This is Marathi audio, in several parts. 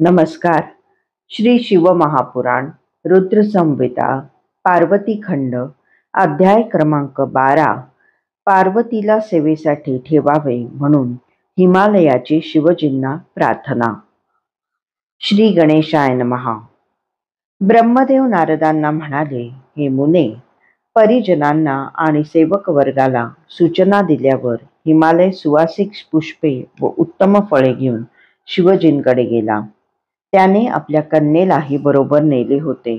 नमस्कार. श्री शिवमहापुराण रुद्र संहिता पार्वती खंड अध्याय क्रमांक 12. पार्वतीला सेवेसाठी ठेवावे म्हणून हिमालयाची शिवजींना प्रार्थना. श्री गणेशाय नमः. ब्रह्मदेव नारदांना म्हणाले, हे मुने, परिजनांना आणि सेवक वर्गाला सूचना दिल्यावर हिमालय सुवासिक पुष्पे व उत्तम फळे घेऊन शिवजींकडे गेला. त्याने आपल्या कन्येलाही बरोबर नेले होते.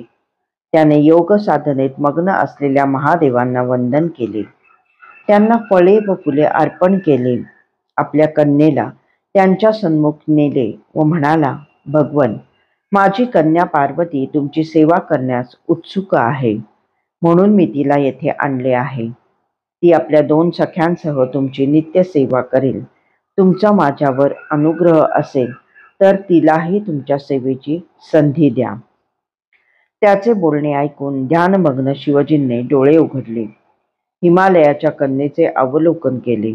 त्याने योग साधनेत मग्न असलेल्या महादेवांना वंदन केले. त्यांना फळे व फुले अर्पण केले. आपल्या कन्येला त्यांच्या सन्मुख नेले व म्हणाला, भगवन, माझी कन्या पार्वती तुमची सेवा करण्यास उत्सुक आहे, म्हणून मी तिला येथे आणले आहे. ती आपल्या 2 सख्यांसह तुमची नित्य सेवा करेल. तुमचा माझ्यावर अनुग्रह असेल तर तिलाही तुमच्या सेवेची संधी द्या. त्याचे बोलणे ऐकून ध्यानमग्न शिवजींनी डोळे उघडले. हिमालयाच्या कन्येचे अवलोकन केले.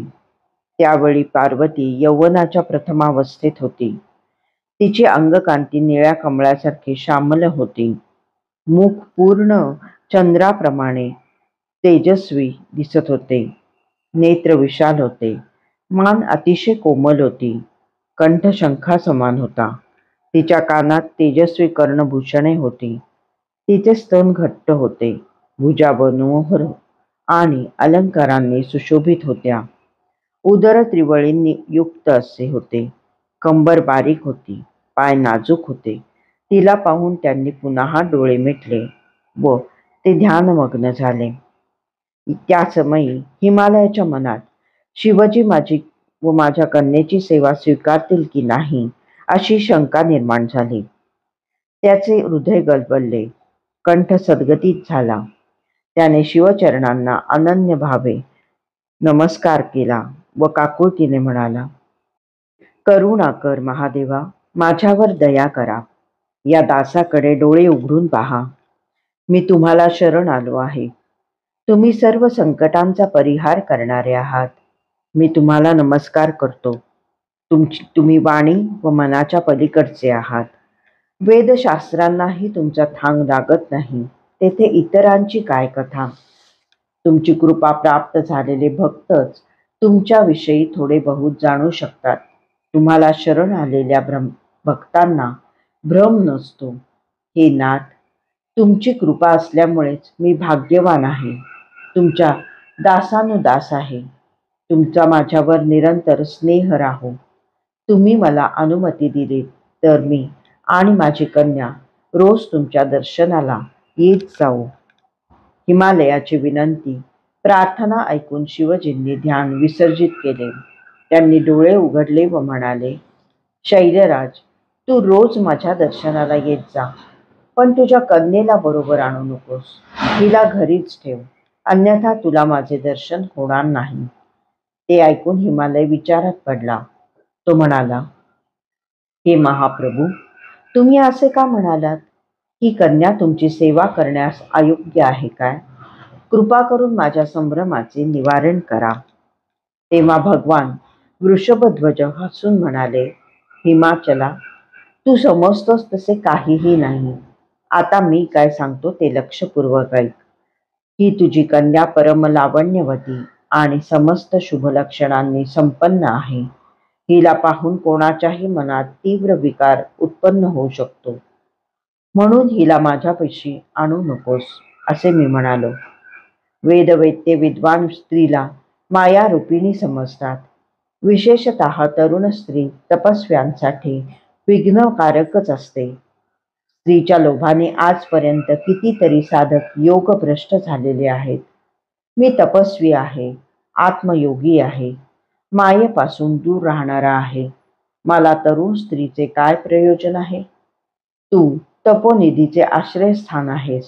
त्यावेळी पार्वती यौवनाच्या प्रथमावस्थेत होती. तिची अंगकांती निळ्या कमळासारखी श्यामल होती. मुख पूर्ण चंद्राप्रमाणे तेजस्वी दिसत होते. नेत्र विशाल होते. मान अतिशय कोमल होती. कंठ शंखा समान होता. तिच्या कानात तेजस्वी कर्णभूषणे होती. तिचे स्तन घट्ट होते. भुजा मनोहर आणि अलंकारांनी सुशोभित होत्या. उदर त्रिवळींनी युक्त असे होते. कंबर बारीक होती. पाय नाजूक होते. तिला पाहून त्यांनी पुन्हा डोळे मिटले व ते ध्यानमग्न झाले. त्या समयी हिमालयाच्या मनात शिवजी माझी व माझ्या कन्येची सेवा स्वीकारतील की नाही अशी शंका निर्माण झाली. त्याचे हृदय गलबलले. कंठ सद्गतीत झाला. त्याने शिवचरणांना अनन्य भावे नमस्कार केला व काकुळतीने म्हणाला, करुणा कर महादेवा, माझ्यावर दया करा. या दासाकडे डोळे उघडून पहा. मी तुम्हाला शरण आलो आहे. तुम्ही सर्व संकटांचा परिहार करणारे आहात. मी तुम्हाला नमस्कार करतो. तुम्ही वाणी व मनाच्या पलीकडचे आहात. वेदशास्त्रांनाही तुमचा थांग लागत नाही, तेथे इतरांची काय कथा. तुमची कृपा प्राप्त झालेले भक्तच तुमच्याविषयी थोडे बहुत जाणू शकतात. तुम्हाला शरण आलेल्या भक्तांना भ्रम नसतो. हे नाथ, तुमची कृपा असल्यामुळेच मी भाग्यवान आहे. तुमच्या दासानुदास आहे. तुमचा माझ्यावर निरंतर स्नेह राहो. तुम्ही मला अनुमती दिली तर मी आणि माझी कन्या रोज तुमच्या दर्शनाला येत जाऊ. हिमालयाची विनंती प्रार्थना ऐकून शिवजींनी ध्यान विसर्जित केले. त्यांनी डोळे उघडले व म्हणाले, शैलराज, तू रोज माझ्या दर्शनाला येत जा, पण तुझ्या कन्येला बरोबर आणू नकोस. तिला घरीच ठेव, अन्यथा तुला माझे दर्शन होणार नाही. ते ऐकून हिमालय विचारात पडला. तो म्हणाला, हे महाप्रभू, तुम्ही असे का म्हणालात? ही कन्या तुमची सेवा करण्यास अयोग्य आहे काय? कृपा करून माझ्या संभ्रमाचे निवारण करा. तेव्हा भगवान वृषभध्वज हसून म्हणाले, हिमाचला, तू समजतोस तसे काहीही नाही. आता मी काय सांगतो ते लक्षपूर्वक ऐक. ही तुझी कन्या परम लावण्यवती आणि समस्त शुभ लक्षणांनी संपन्न आहे. हिला पाहून कोणाच्याही मनात तीव्र विकार उत्पन्न होऊ शकतो. म्हणून हिला माझ्यापाशी आणू नकोस असे मी म्हणालो. वेदवेत्ते विद्वान स्त्रीला माया रूपिणी समजतात. विशेषतः तरुण स्त्री तपस्व्यांसाठी विघ्नकारकच असते. स्त्रीच्या लोभाने आजपर्यंत कितीतरी साधक योगभ्रष्ट झालेले आहेत. मी तपस्वी आहे, आत्मयोगी आहे, मायेपासून दूर राहणारा आहे. मला तरुण स्त्रीचे काय प्रयोजन आहे? तू तपोनिधीचे आश्रयस्थान आहेस.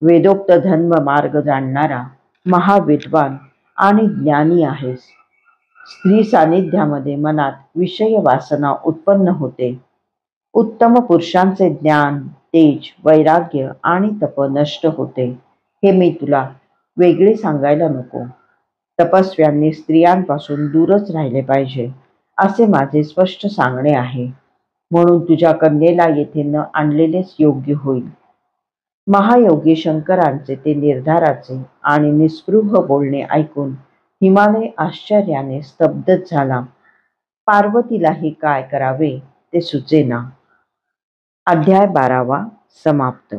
वेदोक्त धर्म मार्ग जाणणारा महाविद्वान आणि ज्ञानी आहेस. स्त्री सानिध्यामध्ये मनात विषय वासना उत्पन्न होते. उत्तम पुरुषांचे ज्ञान, तेज, वैराग्य आणि तप नष्ट होते. हे मी तुला वेगळे सांगायला नको. तपस्व्यांनी स्त्रियांपासून दूरच राहिले पाहिजे असे माझे स्पष्ट सांगणे आहे. म्हणून तुझ्या कन्येला येथे न आणलेलेच योग्य होईल. महायोगी शंकरांचे ते निर्धाराचे आणि निस्पृह बोलणे ऐकून हिमालय आश्चर्याने स्तब्धच झाला. पार्वतीलाही काय करावे ते सुचेना. अध्याय 12 समाप्त.